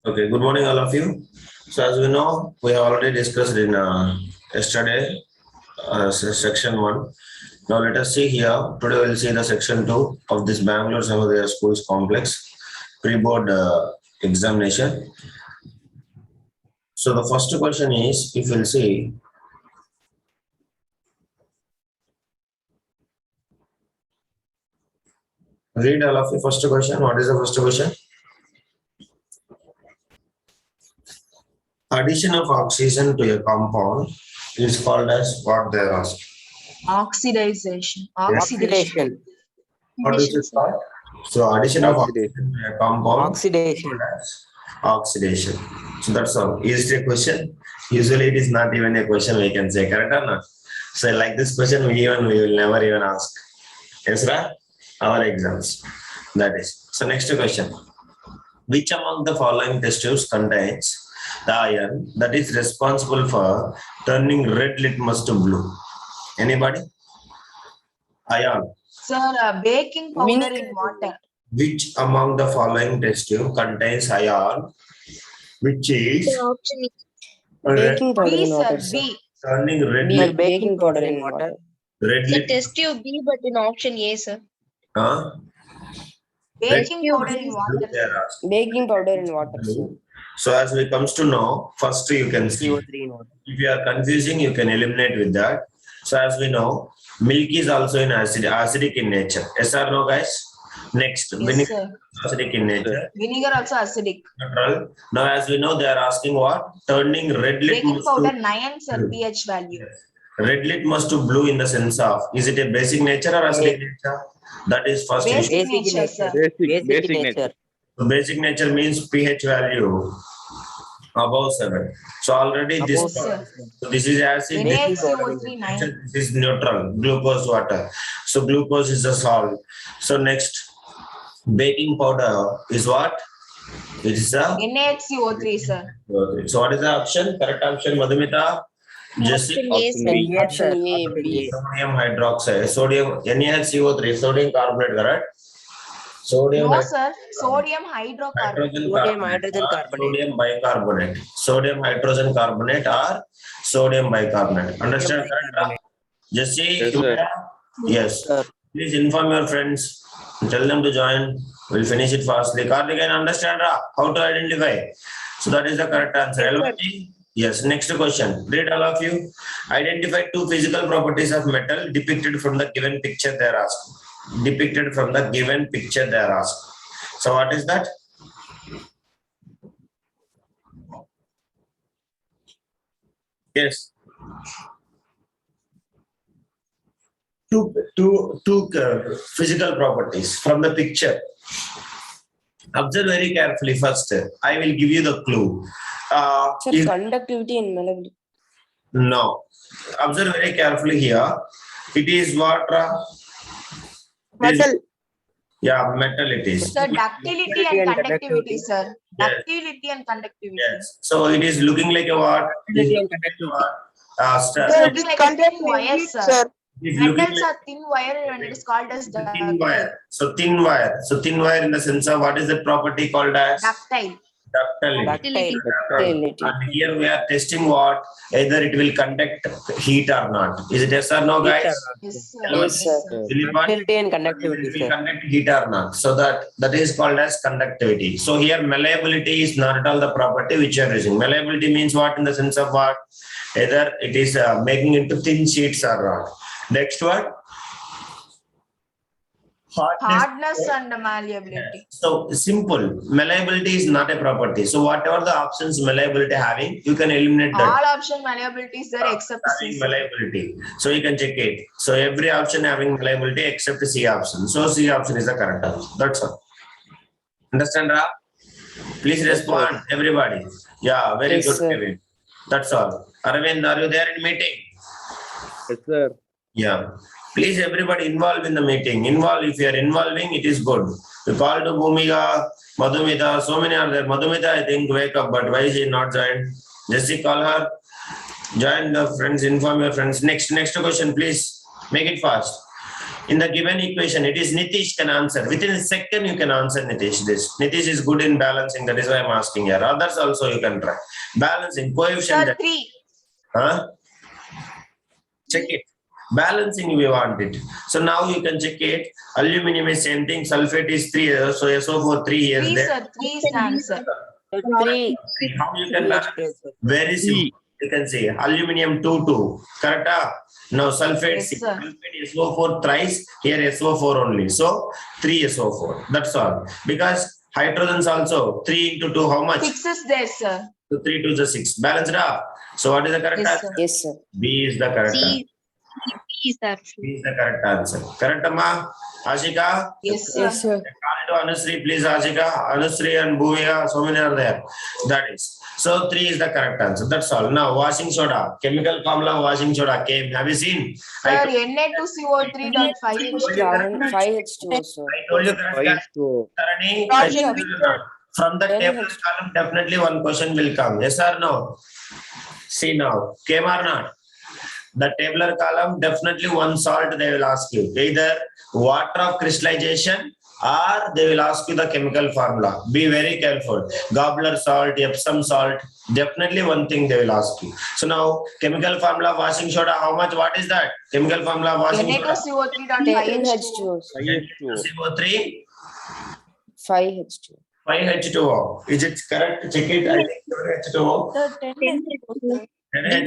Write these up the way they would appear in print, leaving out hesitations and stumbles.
Okay, good morning, all of you. So, as we know, we have already discussed in yesterday section 1. Now, let us see here. Today, we'll see the section 2 of this Bangalore Sahodaya Schools Complex pre-board examination. So, the first question is, if you'll see, read all of you first question. What is the first question? Addition of oxygen to a compound is called as what they are asking. Oxidization. Oxidation. What is it called? So, addition of oxygen to a compound Oxidation. as oxidation. So that's all. Is it a question? Usually it is not even a question we can say, correct or not? So like this question we will never even ask. Yes, right? Our exams. That is. So next question. Which among the following test tubes contains the iron that is responsible for turning red litmus to blue? Anybody? Iron. Sir, baking powder in water. Which among the following test tube contains iron, which is Baking powder B, in sir, water. B. turning red Sir, litmus baking powder in water. red Sir, litmus? test tube B, but in option A, sir. Huh? Baking powder in water. They are asking. Baking powder in water. Sir. So as we comes to know, first you can see. CO3 in water. If you are confusing, you can eliminate with that. So as we know, milk is also in acidic in nature. Yes or no, guys? Next, Yes, vinegar sir. is acidic in nature. Vinegar also acidic. Neutral. Now, as we know, they are asking what? Turning red Baking litmus powder to 9, sir, pH value. red litmus to blue in the sense of, is it a basic nature or acidic nature? That is first issue. Basic Basic in nature, sir. Basic in nature. So basic nature means pH value above 7. So already this, Above seven. so this is acid, this is NaCO3 9. this is neutral, glucose water. So glucose is a salt. So next, baking powder is what? It is a. NaCO3, sir. So what is the option? Correct option, Madhumita? Jesse? Option A, sir. Option A, B. Sodium hydroxide, sodium NaCO3, sodium carbonate, correct? Sodium No, sir. Sodium hydrocarbonate. Sodium hydrogen carbonate. Sodium bicarbonate. Sodium hydrogen carbonate or sodium bicarbonate. Understand? bicarbonate. Jesse? Yes, sir. Yes. Sir. Please inform your friends. Tell them to join. We'll finish it fastly. Karthikeyan, understand how to identify? So that is the correct answer. LYG? Yes. Next question. Read all of you. Identify two physical properties of metal depicted from the given picture they are asked. Depicted from the given picture they are asked. So what is that? Yes. Two physical properties from the picture. Observe very carefully first. I will give you the clue. Sir, conductivity and malleability. No. Observe very carefully here. It is what? Metal. Yeah, metal it is. Sir, ductility and conductivity, sir. Yes. Ductility and conductivity. Yes. So it is looking like a what? It is Ductility and looking like a conductivity. what? Sir, it is like a thin wire, sir. It is looking Metals like are thin wire and it is called as thin ductile. wire. So thin wire. So thin wire in the sense of what is the property called as? Ductile. Ductility. Ductility. And here we are testing what? Either it will conduct heat or not. Is it yes or no, guys? Yes, sir. Yes, sir. Dilip, Ductility and it conductivity, will sir. conduct heat or not. So that is called as conductivity. So here malleability is not at all the property which you are using. Malleability means what in the sense of what? Either it is making into thin sheets or not. Next one. Hardness and malleability. So simple. Malleability is not a property. So whatever the options malleability having, you can eliminate that. All option malleability is there except C. Having sir. malleability. So you can check it. So every option having malleability except the C option. So C option is the correct option. That's all. Understand, Ra? Please respond, everybody. Yeah, very Yes, good, sir. Kevin. That's all. Aravind, are you there in meeting? Yes, sir. Yeah. Please, everybody involved in the meeting. Involve. If you are involving, it is good. You call to Bhumika, Madhumita, so many are there. Madhumita, I think, wake up, but why is she not joined? Jesse, call her. Join the friends, inform your friends. Next question, please. Make it fast. In the given equation, it is Nitish can answer. Within a second, you can answer Nitish this. Nitish is good in balancing. That is why I'm asking here. Others also you can try. Balancing, coefficient. Sir, 3. Huh? Check it. Balancing we want it. So now you can check it. Aluminum is same thing. Sulfate is 3. So SO4 3 is 3, there. sir. 3 is the answer. 3. How you can balance? Very simple. You can say aluminium 2. Correct? Now sulfate Yes, 6. sir. Sulfate SO4 thrice. Here SO4 only. So 3 SO4. That's all. Because hydrogens also 3 into 2. How much? 6 is there, sir. So 3 to the 6. Balanced up. So what is the correct Yes, answer? sir. Yes, sir. B is the correct answer. C is that. B is the correct answer. Correct, Amma? Ashika? Yes, sir. Yes, sir. Call to Anusri, please, Ashika. Anusri and Bhuvika, so many are there. That is. So 3 is the correct answer. That's all. Now, washing soda. Chemical formula washing soda came. Have you seen? Sir, Na2CO3.5. 5H2O, sir. I told you correct. Five Correct. to Tarani, Gaussian I told you not. From the 10 table column, definitely one question will come. Yes or no? See now. Came or not? The tabular column, definitely one salt they will ask you. Either water of crystallization or they will ask you the chemical formula. Be very careful. Goblet salt, Epsom salt, definitely one thing they will ask you. So now, chemical formula washing soda, how much? What is that? Chemical formula washing soda? Na2CO3.5. 10H2O, sir. CO3, 5H2O. 5H2O. Is it correct? Check it. I think H2O. 10H2O.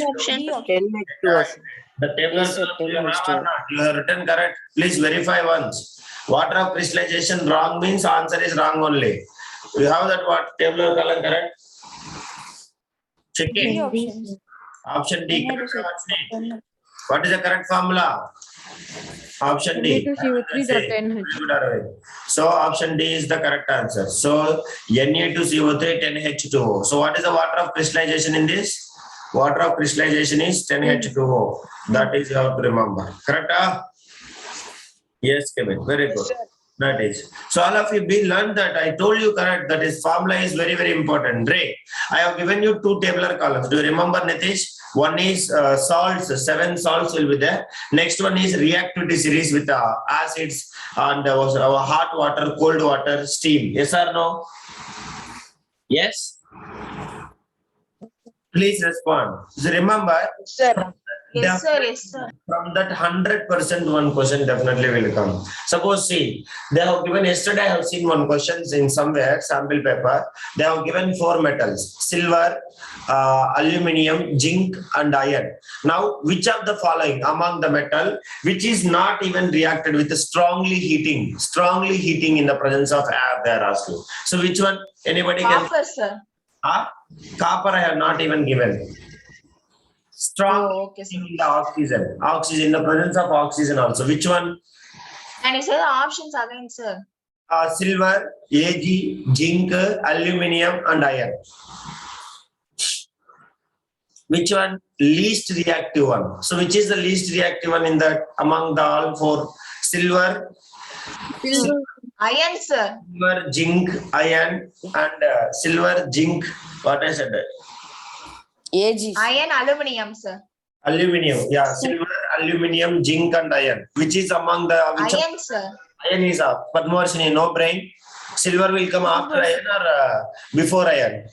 Option. 10H2O, sir. The table Yes, sir, you have or 10H2O. not? You have written correct. Please verify once. Water of crystallization wrong means answer is wrong only. You have that what tabular column correct? Check it. Option D. Correct option D. What is the correct formula? Option D. Very good, Arvind. So option D is the correct answer. So Na2CO3 10H2O. So what is the water of crystallization in this? Water of crystallization is 10H2O. That is you have to remember. Correct? Yes, Kevin. Very good. That is. So all of you be learned that I told you correct. That is formula is very, very important. Ray, I have given you 2 tabular columns. Do you remember, Nitish? One is salts, 7 salts will be there. Next one is reactivity series with acids and hot water, cold water, steam. Yes or no? Yes? Please respond. So remember, Sir. Yes, sir. Yes, sir. from that 100% one question definitely will come. Suppose see, they have given yesterday I have seen one question in somewhere sample paper. They have given 4 metals: silver, aluminium, zinc, and iron. Now, which of the following among the metal which is not even reacted with strongly heating in the presence of air? They are asking. So which one? Anybody can? Copper, sir. Copper I have not even given. Strong Oh, okay, sir. in the oxygen. Oxygen, in the presence of oxygen also. Which one? And you say the options again, sir. Silver, Ag, zinc, aluminium, and iron. Which one? Least reactive one. So which is the least reactive one in that among the all 4? Silver, Iron, sir. silver, zinc, iron, and silver, zinc. What I said? AG. Iron, aluminium, sir. Aluminium. Yeah, silver, aluminium, zinc, and iron. Which is among the which of- Iron, sir. iron is up. Padmavarshini, no brain. Silver will come after iron or before iron?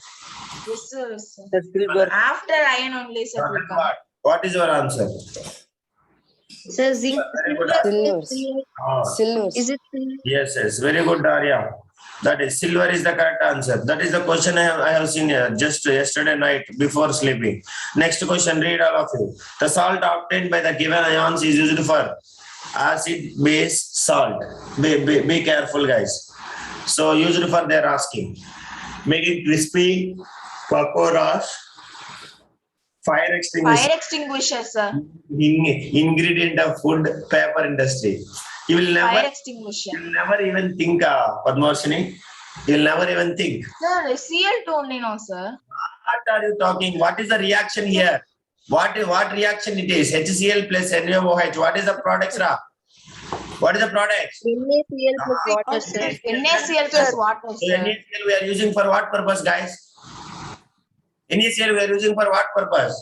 Yes, sir. Yes, sir. The silver. After iron only, sir. Will come. What is your answer? Sir, zinc. Very good. Silver. Ah, Silver. Is it? yes, yes. Very good, Daria. That is silver is the correct answer. That is the question I have seen just yesterday night before sleeping. Next question, read all of you. The salt obtained by the given ions is used for acid, base, salt. Be careful, guys. So used for they're asking. Make it crispy, pakoras, fire extinguisher. Fire extinguisher, sir. Ingredient of food, paper industry. You will Fire never, extinguisher. you'll never even think, Padmavarshini. You'll never even think. Sir, Cl2 only, no, sir. What are you talking? What is the reaction here? What reaction it is? HCl plus NaOH. What is the product, Ra? What is the product? NaCl plus water, sir. NaCl plus water, So sir. NaCl we are using for what purpose, guys? NaCl we are using for what purpose?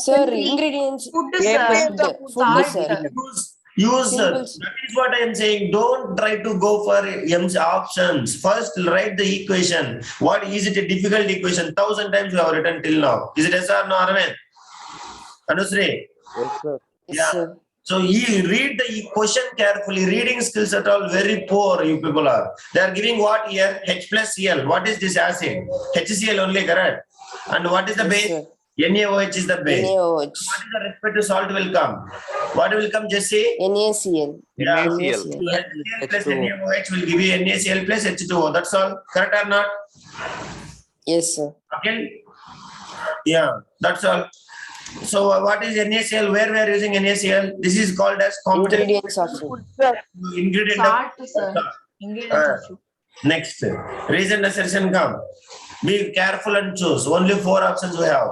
Sir, ingredients. Food, Yeah, sir. food, Salt. sir. Use Simple. that is what I am saying. Don't try to go for M's options. First, write the equation. What is it? A difficult equation? 1,000 times we have written till now. Is it yes or no, Arvind? Anusri? Yes, sir. Yes, Yeah. sir. So you read the question carefully. Reading skills at all very poor. You people are. They are giving what here? H plus Cl. What is this acid? HCl only, correct? And what is the Yes, base? sir. NaOH is the base. NaOH. What is the respective salt will come? What will come, Jesse? NaCl. Yeah. NaCl. HCl plus H2O. NaOH will give you NaCl plus H2O. That's all. Correct or not? Yes, sir. Okay. Yeah, that's all. So what is NaCl? Where we are using NaCl? This is called as competitive Ingredients of food. ingredient. of- Salt, sir. Ingredients of food. Next, reason assertion come. Be careful and choose. Only 4 options we have.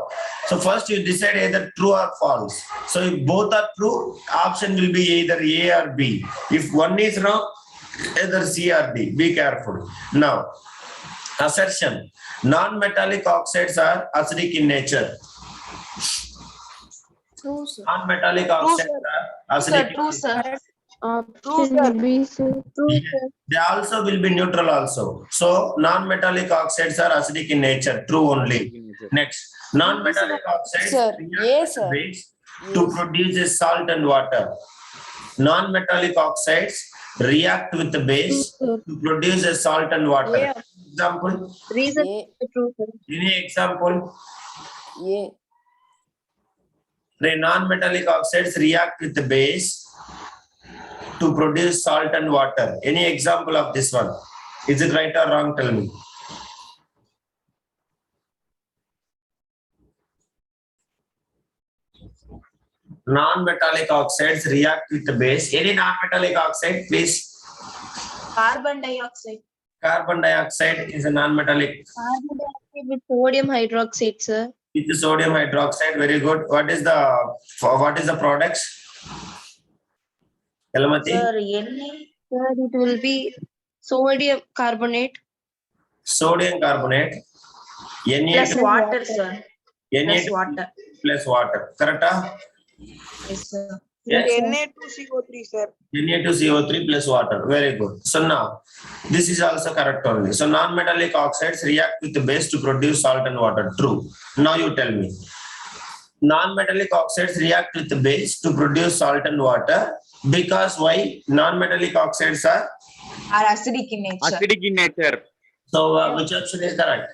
So first you decide either true or false. So if both are true, option will be either A or B. If one is wrong, either C or D. Be careful. Now, assertion. Non-metallic oxides are acidic in nature. True, sir. Non-metallic oxides are Sir, acidic. true, sir. Option B, sir. True, sir. They also will be neutral also. So non-metallic oxides are acidic in nature. True only. Next, non-metallic oxides Sir, react yes, with sir. base to produce a salt and water. Non-metallic oxides react with the base True, to produce a salt and water. Yeah. Example, Reason A, true, sir. any example? A, The non-metallic oxides react with the base to produce salt and water. Any example of this one? Is it right or wrong? Tell me. Non-metallic oxides react with the base. Any non-metallic oxide, please. Carbon dioxide. Carbon dioxide is a non-metallic. Carbon dioxide with sodium hydroxide, sir. With the sodium hydroxide, very good. What is the products? Kalamati? Sir, Na. Sir, it will be sodium carbonate. Sodium carbonate. Plus Na2 water, sir. Plus Na2 water. plus water. Correct? Yes, sir. Yes. Na2CO3, sir. Na2CO3 plus water. Very good. So now, this is also correct only. So non-metallic oxides react with the base to produce salt and water. True. Now you tell me. Non-metallic oxides react with the base to produce salt and water. Because why? Non-metallic oxides are. Are acidic in nature. Acidic in nature. So which option is correct?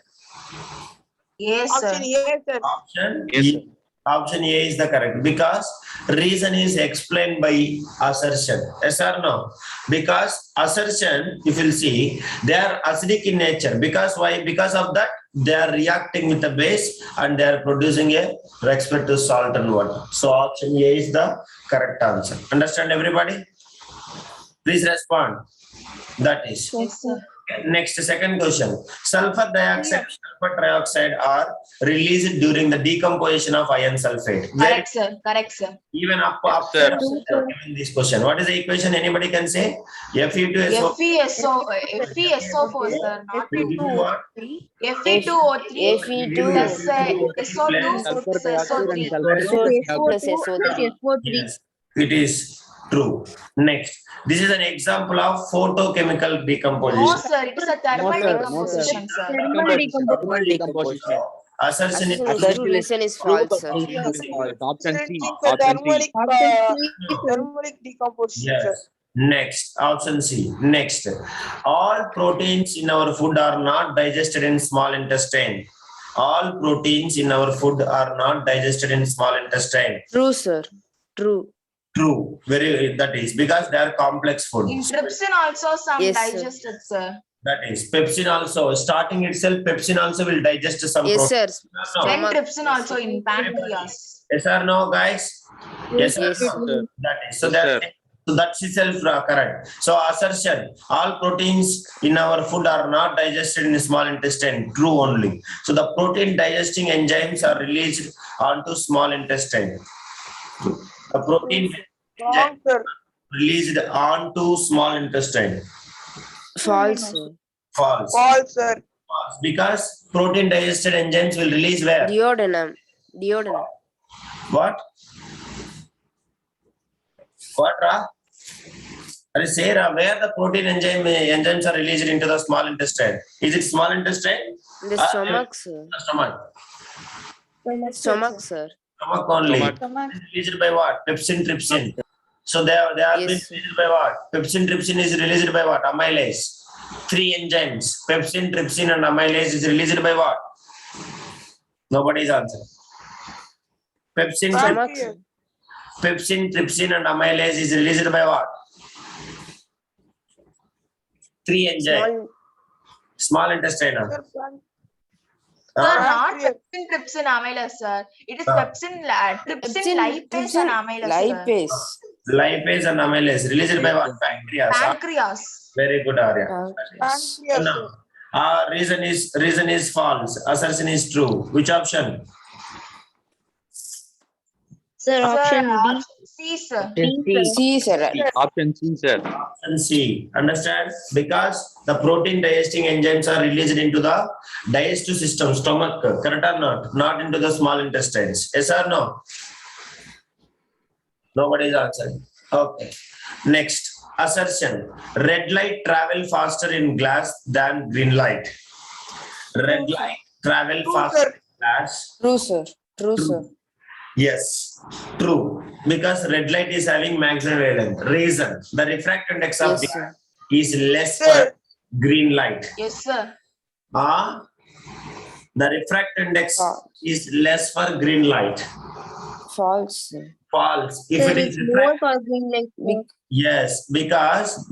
Yes, sir. Option A, sir. Option Yes, E. sir. Option A is the correct because reason is explained by assertion. Yes or no? Because assertion, if you'll see, they are acidic in nature. Because why? Because of that, they are reacting with the base and they are producing a respective salt and water. So option A is the correct answer. Understand everybody? Please respond. That is. Yes, sir. Next, second question. Sulfur dioxide and sulfur trioxide are released during the decomposition of iron sulfate. Very, Correct, sir. Correct, sir. even up sir. given this question. What is the equation? Anybody can say? Fe2SO. FeSO4, sir. Not Will give you what? Fe2O3 Fe2 plus SO2 Sulfur plus dioxide and SO3. sulfur plus SO3. SO3. Yes, it is true. Next, this is an example of photochemical No, decomposition. sir. It is a thermal No, sir. decomposition, sir. Thermal decomposition. Thermal decomposition. Assertion is Assertion is false, sir. Option C. For Option C. thermalic decomposition, sir. yes. Next, option C. Next, all proteins in our food are not digested in small intestine. All proteins in our food are not digested in small intestine. True, sir. True. True. Very. That is because they are complex food. In trypsin also some Yes, sir. digested, sir. That is pepsin also. Starting itself, pepsin also will digest some Yes, protein. sir. No. Then Stomach. trypsin also in pancreas. Yes or no, guys? Yes, or Yes, no? sir. That is. So Yes, that. sir. So that's itself correct. So assertion, all proteins in our food are not digested in small intestine. True only. So the protein digesting enzymes are released onto small intestine. The protein Wrong, sir. released onto small intestine. False, sir. False. False, sir. False. Because protein digested enzymes will release where? Duodenum. Duodenum. What? What, Ra? Sarah, where the protein enzymes are released into the small intestine? Is it small intestine? In the Ah, stomach, sir. Stomach. Stomach, sir. Stomach only. Stomach. Released by what? Pepsin, trypsin. So they are Yes, being sir. released by what? Pepsin, trypsin is released by what? Amylase. Three enzymes. Pepsin, trypsin, and amylase is released by what? Nobody is answering. Pepsin, Stomach, Pancreas. sir. Pepsin, trypsin, and amylase is released by what? Three enzymes. Small intestine. Sir, pan- Sir, not Pancreas. pepsin, trypsin, amylase, sir. It is Ah. trypsin, Trypsin, lipase, trypsin, and amylase, sir. lipase. Lipase and amylase released by what? Pancreas. Ah, Pancreas. very good, Arya. Pancreas. Pancreas, No. sir. Reason is false. Assertion is true. Which option? Sir, option Sir, D. C, sir. C, sir. Option C, sir. Option C. Understand? Because the protein digesting enzymes are released into the digestive system, stomach. Correct or not? Not into the small intestines. Yes or no? Nobody is answering. Okay. Next. Assertion. Red light travel faster in glass than green light. Red light travel True, faster sir. in glass. True, sir. True, sir. Yes, true. Because red light is having maximum wavelength. Reason, the refractive index of Yes, glass sir. is less Sir. for green light. Yes, sir. The refractive index False. is less for green light. False, sir. False. If Sir, it it's is more refractive, for green light. Big- yes, because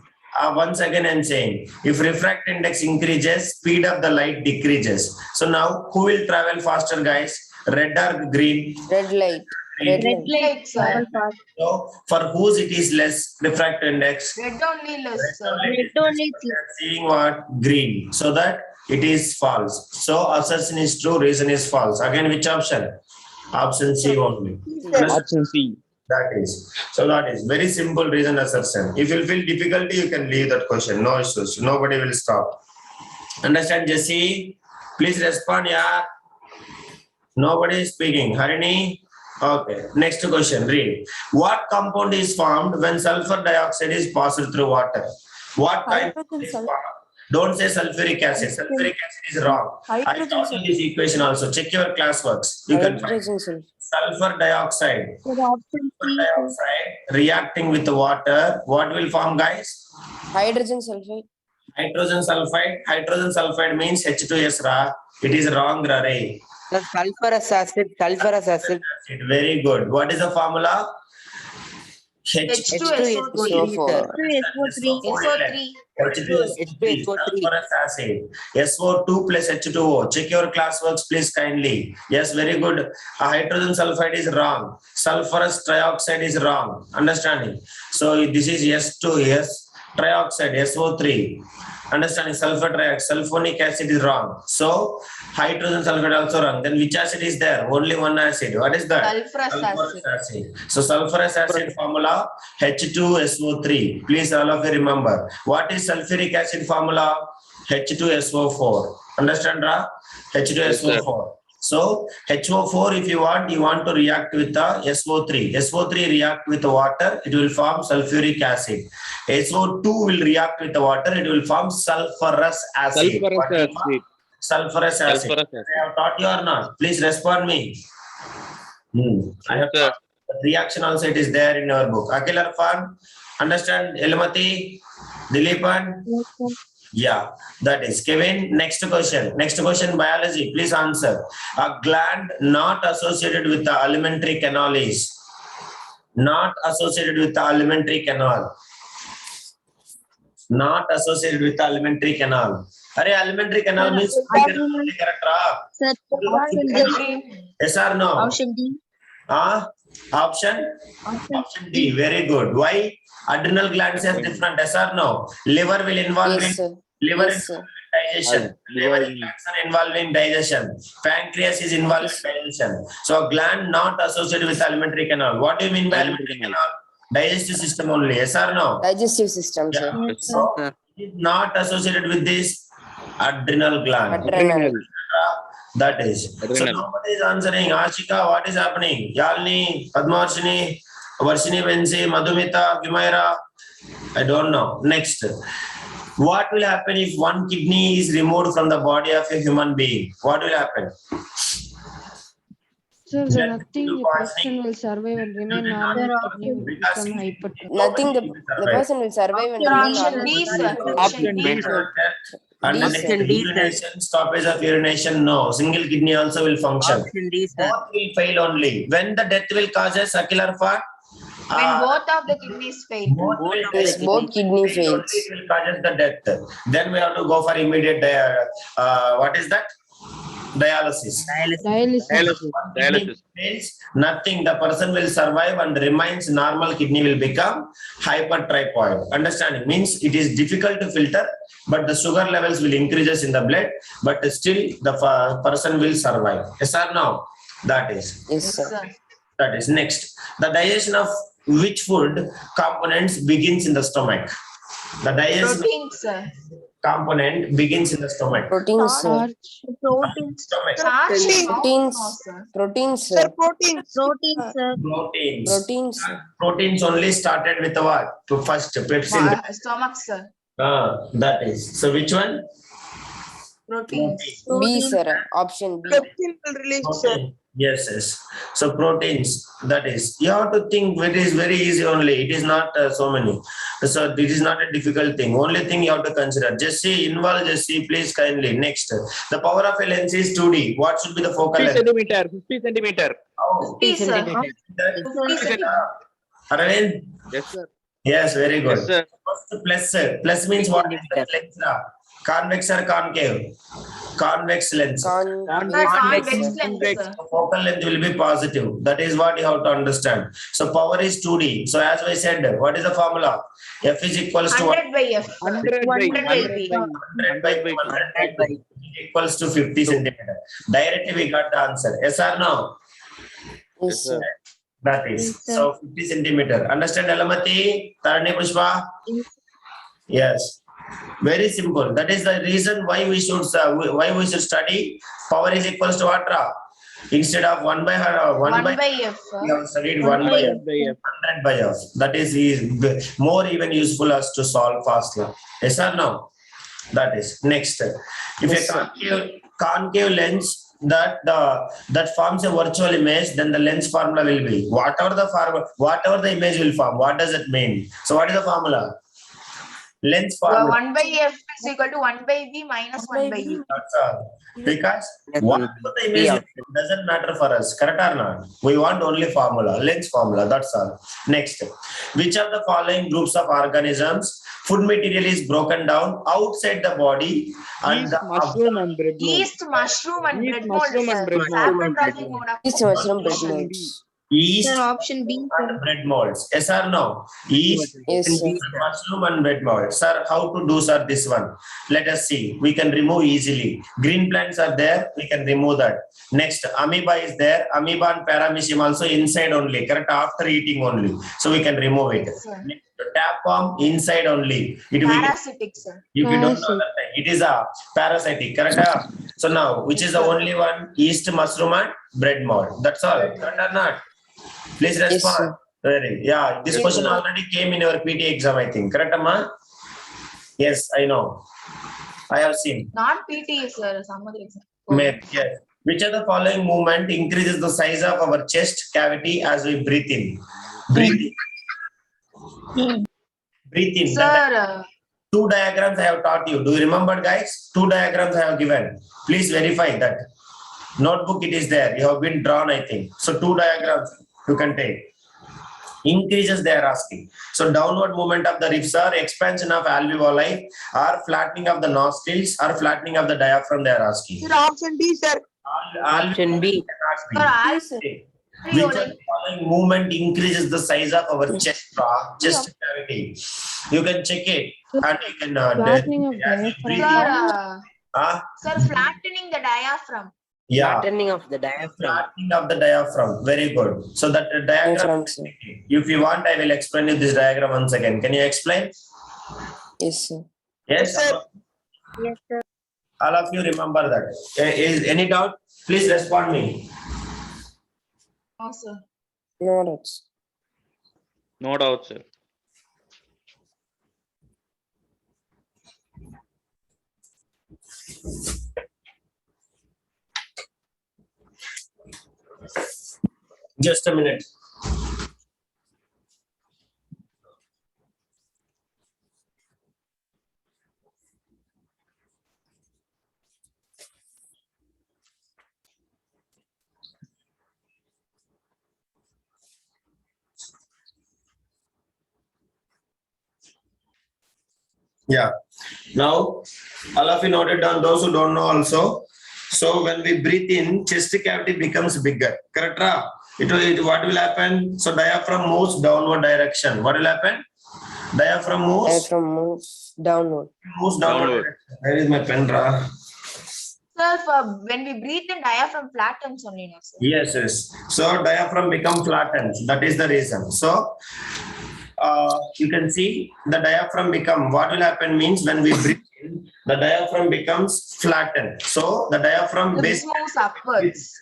once again I'm saying, if refractive index increases, speed of the light decreases. So now, who will travel faster, guys? Red or green? Red light. Red Red light. light sir. travel fast. So for whose it is less refractive index? Red only less, sir. Red only We are seeing what? Green. So that it is false. So assertion is true, reason is false. Again, which option? Option C only. Sir. Option C. That is. So that is very simple reason assertion. If you feel difficulty, you can leave that question. No issues. Nobody will stop. Understand, Jesse? Please respond, yeah. Nobody is speaking. Harini? Okay. Next question. Read. What compound is formed when sulfur dioxide is passed through water? What kind is formed? Don't say sulfuric acid. Sulfuric acid is wrong. I taught you this equation also. Check your classworks. You can find Hydrogen sulfide. sulfur dioxide. Sir, option Sulfur C. dioxide reacting with water. What will form, guys? Hydrogen sulfide. Hydrogen sulfide. Hydrogen sulfide means H2S, ra. It is wrong, ra, Ray. The sulfurous acid. Acid. Very good. What is the formula? H2SO3. SO4. SO3. H2SO3. Sulfurous acid. SO2 plus H2O. Check your classworks, please kindly. Yes, very good. Hydrogen sulfide is wrong. Sulfurous trioxide is wrong. Understanding? So this is S2S. Trioxide, SO3. Understanding? Sulfur trioxide. Sulfonic acid is wrong. So hydrogen sulfide also wrong. Then which acid is there? Only one acid. What is that? Sulfurous acid. So sulfurous acid formula H2SO3. Please all of you remember. What is sulfuric acid formula? H2SO4. Understand, Ra? H2SO4. So HO4, if you want to react with the SO3. SO3 react with the water, it will form sulfuric acid. SO2 will react with the water, it will form sulfurous acid. Sulfurous What will acid. form? Sulfurous acid. Sulfurous acid. I have taught you or not? Please respond me. I have Sir. taught. The reaction also it is there in your book. Akhil Arfan, understand? Elamati, Dilipan? Yeah, that is. Kevin, next question. Next question, biology. Please answer. A gland not associated with the alimentary canal is not associated with the alimentary canal. Not associated with the alimentary canal. Are alimentary canal means correct, ra? Sir, option D. Yes or no? Option D. Option? Option D. Very good. Why? Adrenal glands are different. Yes or no? Liver will involve in Yes, sir. liver Yes, sir. digestion. Liver glands are involved in digestion. Pancreas is involved in digestion. So a gland not associated with alimentary canal. What do you mean by alimentary canal? Digestive system only. Yes or no? Digestive system, sir. Yeah. So it is not associated with this adrenal gland. Adrenal. That is. So Adrenal. nobody is answering. Ashika, what is happening? Yalini, Padmavarshini, Varshini Vensi, Madhumita, Vimayra. I don't know. Next. What will happen if one kidney is removed from the body of a human being? What will happen? Sir, Just the nothing, to the pass person will survive and remain will not normal, survive kidney will because become single hypertensive. kidney Nothing, nobody will the survive. person will survive and Your remain option normal. B, kidney sir. will Option Option B. B, sir. And D, next sir. Option D, sir. urination, stoppage of urination, no. Single kidney also will function. Option D, sir. Both will fail only. When the death will cause a circular fart, When both of the kidneys fail. both Both will of the Yes, both kidney fail only, fails. it will cause the death. Then we have to go for immediate what is that? Dialysis. Dialysis. Dialysis. One kidney Dialysis. fails, nothing. The person will survive and remains normal. Kidney will become hypertryphoid. Understanding means it is difficult to filter, but the sugar levels will increases in the blood, but still the person will survive. Yes or no? That is. Yes, Yes, sir. sir. That is next. The digestion of which food components begins in the stomach? The digestion Protein, sir. component begins in the stomach. Proteins, sir. Starch. Proteins. Stomach. Starch, no, Proteins. no, sir. Proteins, sir. Proteins, sir. Proteins. Proteins, sir. Proteins only started with the what? To first pepsin. Stomach, sir. That is. So which one? Proteins. B, sir. Option B. Protein. Yes, yes. So proteins, that is. You have to think it is very easy only. It is not so many. So it is not a difficult thing. Only thing you have to consider. Jesse, involve Jesse, please kindly. Next. The power of a lens is 2D. What should be the focal 50 length? centimeter. 50 centimeter. Oh, 50, sir. Arvind? Yes, sir. Yes, very good. Yes, sir. First, plus. Plus means what? Lens. Convex or concave? Convex lens. Convex lens, Convex. sir. Focal length will be positive. That is what you have to understand. So power is 2D. So as I said, what is the formula? F is equals to what? 100 by F. 100 by 100 by 100 by 100 by equals to 50 centimeter. Directly we got the answer. Yes or no? Yes, sir. That is. So 50 centimeter. Understand, Alamati? Tarani Pushpa? Yes. Very simple. That is the reason why we should study power is equals to what? Instead of 1 by 1 by F. we have studied 1 by F. 100 by F. That is more even useful as to solve faster. Yes or no? That is. Next. If Yes, a sir. concave lens that forms a virtual image, then the lens formula will be whatever the image will form. What does it mean? So what is the formula? Lens formula. 1 by F is equal to 1 by V minus 1 by E. That's all. Because Yes, whatever the image Yeah. doesn't matter for us, correct or not? We want only formula, lens formula, that's all. Next, which of the following groups of organisms food material is broken down outside the body and Yeast, mushroom and bread mold. Yeast, mushroom and Yeast, bread mold, mushroom and sir. bread mold. Saffron mode of Yeast, mushroom, bread molds. yeast Sir, option B, sir. and bread molds. Yes or no? Yeast, Yes, sir. mushroom and bread mold. Sir, how to do, sir, this one? Let us see. We can remove easily. Green plants are there. We can remove that. Next, amoeba is there. Amoeba and paramecium also inside only. Correct? After eating only. So we can remove it. Yes, sir. Next, tapeworm inside only. It will. Parasitic, sir. If you don't know Parasite. that, it is a parasitic. Correct? So now, which is the only one? Yeast, mushroom and bread mold. That's all. Correct or not? Please Yes, respond. sir. Very. Yeah, this Yes, question sir. already came in your PT exam, I think. Correct, Amma? Yes, I know. I have seen. Not PT, sir. Some other exam. Maybe, yes. Which of the following movement increases the size of our chest cavity as we breathe in? Breathe in. Breathe in. Sir, Two diagrams I have taught you. Do you remember, guys? Two diagrams I have given. Please verify that. Notebook, it is there. You have been drawn, I think. So two diagrams you can take. Increases they are asking. So downward movement of the ribs or expansion of alveoli or flattening of the nostrils or flattening of the diaphragm they are asking. Option B, sir. Option B. sir, all sir. Which of the following movement increases the size of our chest cavity? You can check it and you can Flattening of as you diaphragm. breathe Sir, in, sir, flattening the diaphragm. yeah, Flattening of the diaphragm. flattening of the diaphragm. Very good. So that diagram, Diaphragm, sir. if you want, I will explain you this diagram once again. Can you explain? Yes, sir. Yes. Yes, sir. All of you remember that. Is any doubt? Please respond me. No, sir. No doubts. No doubt, sir. Just a minute. Yeah. Now, all of you noted down, those who don't know also. So when we breathe in, chest cavity becomes bigger. Correct? What will happen? So diaphragm moves downward direction. What will happen? Diaphragm moves Diaphragm moves downward. downward. Direction. Where is my pen, Ra? Sir, when we breathe in, diaphragm flattens only, no, sir. Yes, yes. So diaphragm become flattened. That is the reason. So you can see the diaphragm become, what will happen means when we breathe in, the diaphragm becomes flattened. So the diaphragm This moves upwards.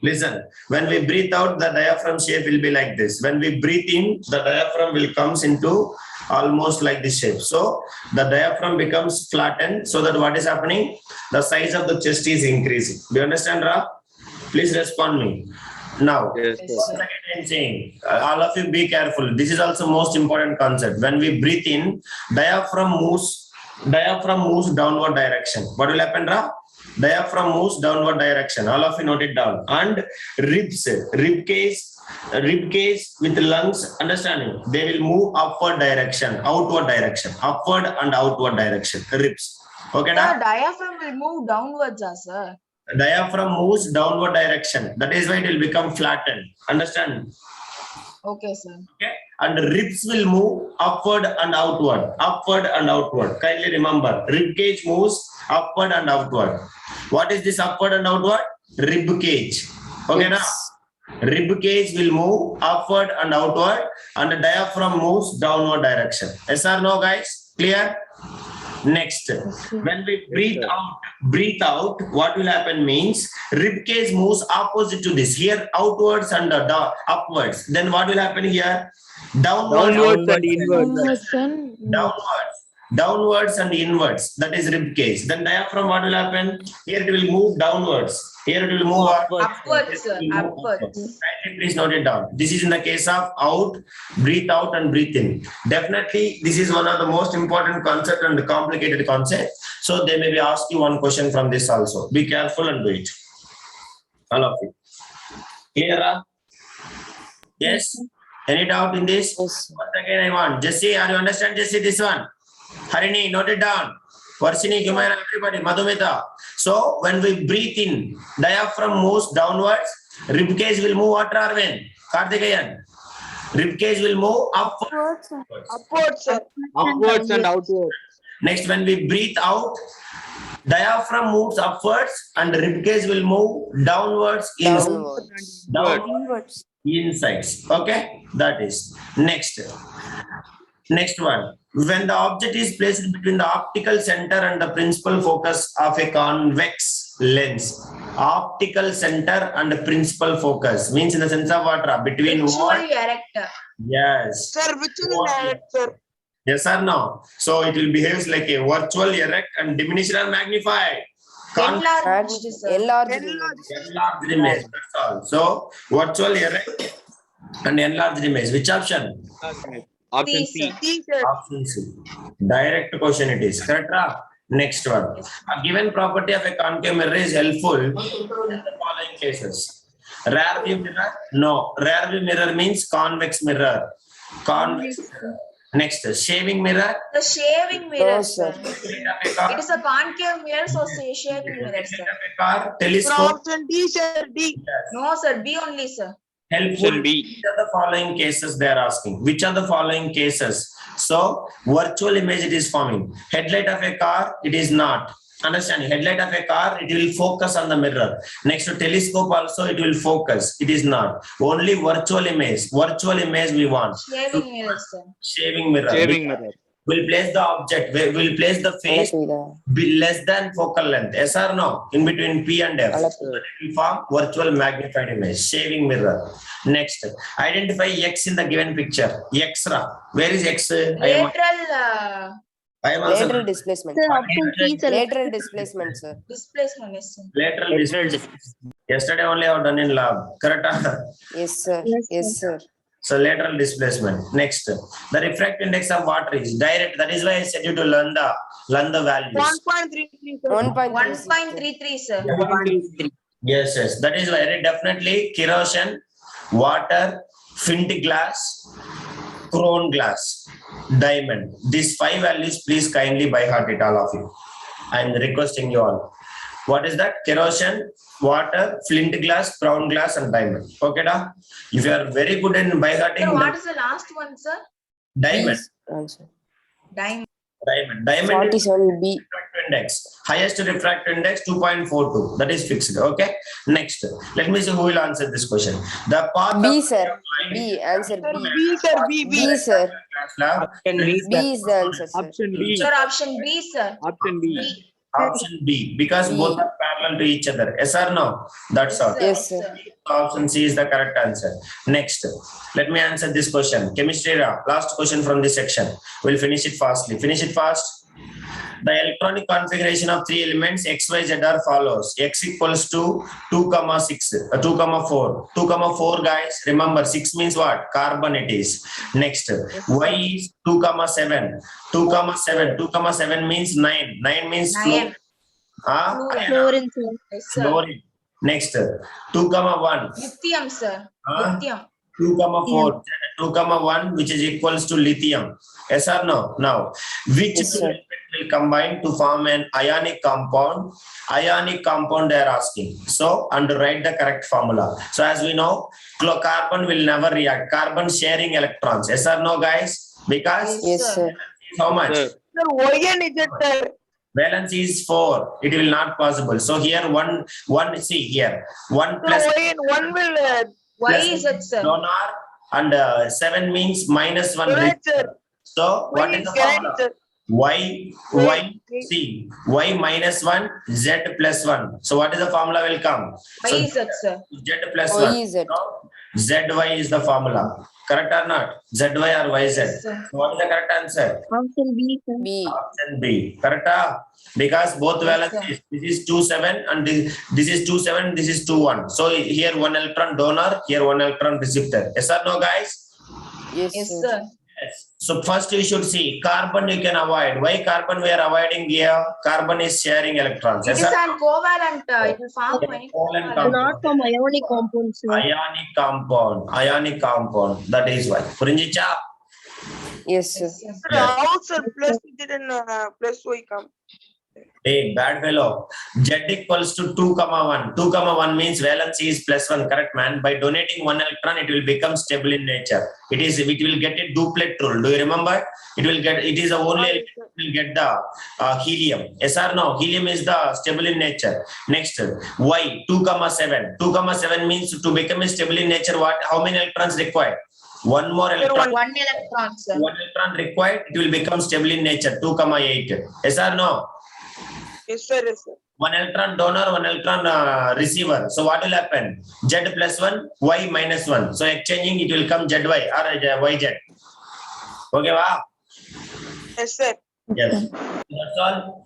listen, when we breathe out, the diaphragm shape will be like this. When we breathe in, the diaphragm will comes into almost like this shape. So the diaphragm becomes flattened, so that what is happening? The size of the chest is increasing. Do you understand, Ra? Please respond me. Now, Yes, Yes, sir. once again I'm saying, all of you be careful. This is also most important concept. When we breathe in, diaphragm moves downward direction. What will happen, Ra? Diaphragm moves downward direction. All of you note it down. And rib cage with lungs, understanding, they will move outward and outward direction. Ribs. Okay, Sir, now diaphragm will move downwards, sir. diaphragm moves downward direction. That is why it will become flattened. Understand? Okay, sir. Okay, and ribs will move upward and outward. Kindly remember, rib cage moves upward and outward. What is this upward and outward? Rib cage. Okay, now rib cage will move upward and outward, and the diaphragm moves downward direction. Yes or no, guys? Clear? Next, when we breathe out, what will happen means rib cage moves opposite to this. Here outwards and upwards. Then what will happen here? Downwards and inwards. Onwards and Downwards and inwards. That is rib cage. Then diaphragm, what will happen? Here it will move downwards. Here it will move Upwards, sir. Upwards. Kindly please note it down. This is in the case of breathe out and breathe in. Definitely, this is one of the most important concept and complicated concept. So they may be asked you one question from this also. Be careful and do it. All of you. Clear? Yes? Any doubt in this? Yes. Once again, I want Jesse. Are you understand, Jesse? This one. Harini, note it down. Varshini, Humayra, everybody, Madhumita. So when we breathe in, diaphragm moves downwards, rib cage will move what, Arvind? Karthikeyan. Rib cage will move upwards. Upwards, sir. Upwards and outwards. Next, when we breathe out, diaphragm moves upwards and rib cage will move downwards, Downwards. insides. Okay, that is next. Next one. When the object is placed between the optical center and the principal focus of a convex lens. Optical center and the principal focus means in the sense of what? Between what? Visually erect. Yes. Sir, which will direct, sir? Yes or no? So it will behave like a virtual, erect, and diminished or magnified. Enlarged, sir. Enlarged. Enlarged image. That's all. So virtual, erect, and enlarged image. Which option? Option C, C. sir. Option C. Direct question it is. Correct? Next one. A given property of a concave mirror is helpful in the following cases. Rear view mirror? No. Rear view mirror means convex mirror. Convex mirror. Next, shaving mirror. The shaving mirror, No, sir. sir. It is a concave mirror, so say shaving mirror, sir. Car, telescope. Option D, sir. D. No, sir. B only, sir. Helpful. Option B. Which are the following cases they are asking? Which are the following cases? So, virtual image it is forming. Headlight of a car, it is not. Understanding? Headlight of a car, it will focus on the mirror. Next to telescope also, it will focus. It is not. Only virtual image. Virtual image we want. Shaving mirror, sir. Shaving mirror. Shaving mirror. Will place the object, will place the face be less than focal length. Yes or no? In between P and F. So that it will form virtual magnified image. Shaving mirror. Next, identify X in the given picture. X. Where is X? Lateral I am also Lateral displacement. Sir, option C, sir. Lateral displacement, sir. Displacement, yes, sir. lateral Lateral displacement. Yesterday only I have done in lab. Correct? Yes, sir. Yes, Yes, sir. So lateral displacement. Next, the refractive index of water is direct. That is why I said you to learn the values. 1.33, sir. 1.33, 1.33, sir. 1.3. Yes, yes. That is very definitely kerosene, water, flint glass, chrome glass, diamond. These 5 values, please kindly by heart it, all of you. I'm requesting you all. What is that? Kerosene, water, flint glass, crown glass, and diamond. Okay, da? If you are very good in by hearting, Sir, what is the last one, sir? diamond, Answer. Diamond. diamond is 47B. refractive index. Highest refractive index 2.42. That is fixed. Okay. Next, let me see who will answer this question. The path B, of sir. B. Answer B. B, sir, B, B. B, sir. Option B, sir. B is the answer, sir. Option B. Sir, option B, sir. Option B. B. Option B, because B. both are parallel to each other. Yes or no? That's all. Yes, sir. Option C is the correct answer. Next, let me answer this question. Chemistry, last question from this section. We'll finish it fastly. Finish it fast. The electronic configuration of 3 elements X, Y, Z are follows. X equals to 2, 6, 2, 4. 2, 4, guys. Remember, 6 means what? Carbon it is. Next, Y is 2, 7. 2, 7. 2, 7 means 9. 9 means Nine. Fluorine, sir. Yes, sir. fluorine. Next, 2, 1. Lithium, sir. Huh? Lithium. 2, 4. 2, 1, which is equals to lithium. Yes or no? Now, which Yes, two sir. elements will combine to form an ionic compound? Ionic compound they are asking. So, and write the correct formula. So, as we know, carbon will never react. Carbon sharing electrons. Yes or no, guys? Because Yes, sir. how much? Sir. Sir, Y and Z, sir. Valence is 4. It will not possible. So, here 1, see here. 1 plus Sir, Y and 1 will, Why is it, sir? donor and 7 means minus 1. correct, sir. So, what Y is the is correct, formula? sir. Y, see, Y minus 1, Z plus 1. So, what is the formula will come? Why So, is it, sir? Z plus Y 1. is it? So, ZY is the formula. Correct or not? ZY or YZ. Yes, sir. So, what is the correct answer? Option B, sir. B. Option B. Correct? Because both Yes, valence sir. is, this is 2, 7 and this is 2, 7, this is 2, 1. So, here 1 electron donor, here 1 electron receptor. Yes or no, guys? Yes, Yes, sir. sir. Yes. So first we should see carbon you can avoid. Why carbon we are avoiding here? Carbon is sharing electrons. It Yes, is sir? an covalent. It will form many Covalent covalent. compound. Not from ionic compounds, sir. Ionic compound. Ionic compound. That is why. Purinjicha? Yes, sir. Yes, yes. Sir, how, sir, plus Z and plus Y come? Hey, bad fellow. Z equals to 2, 1. 2, 1 means valence is plus 1. Correct, man. By donating 1 electron, it will become stable in nature. It will get a duplet rule. Do you remember? It is the only element that will get the helium. Yes or no? Helium is the stable in nature. Next, Y 2, 7. 2, 7 means to become stable in nature. What? How many electrons required? One more electron. One electron, sir. 1 electron required. It will become stable in nature. 2, 8. Yes or no? Yes, sir, yes, sir. 1 electron donor, 1 electron receiver. So what will happen? Z plus 1, Y minus 1. So exchanging it will come ZY or YZ. Okay, wow. Yes, sir. Yes. That's all.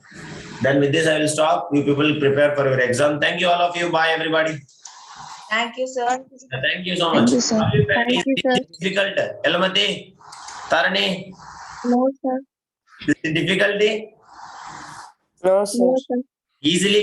Then with this I will stop. You people prepare for your exam. Thank you all of you. Bye everybody. Thank you, sir. Thank you so much. Thank you, sir. Are you Thank you, sir. difficult? Elamati, Tarani, No, sir. this is difficulty. No, sir. No, sir. Easily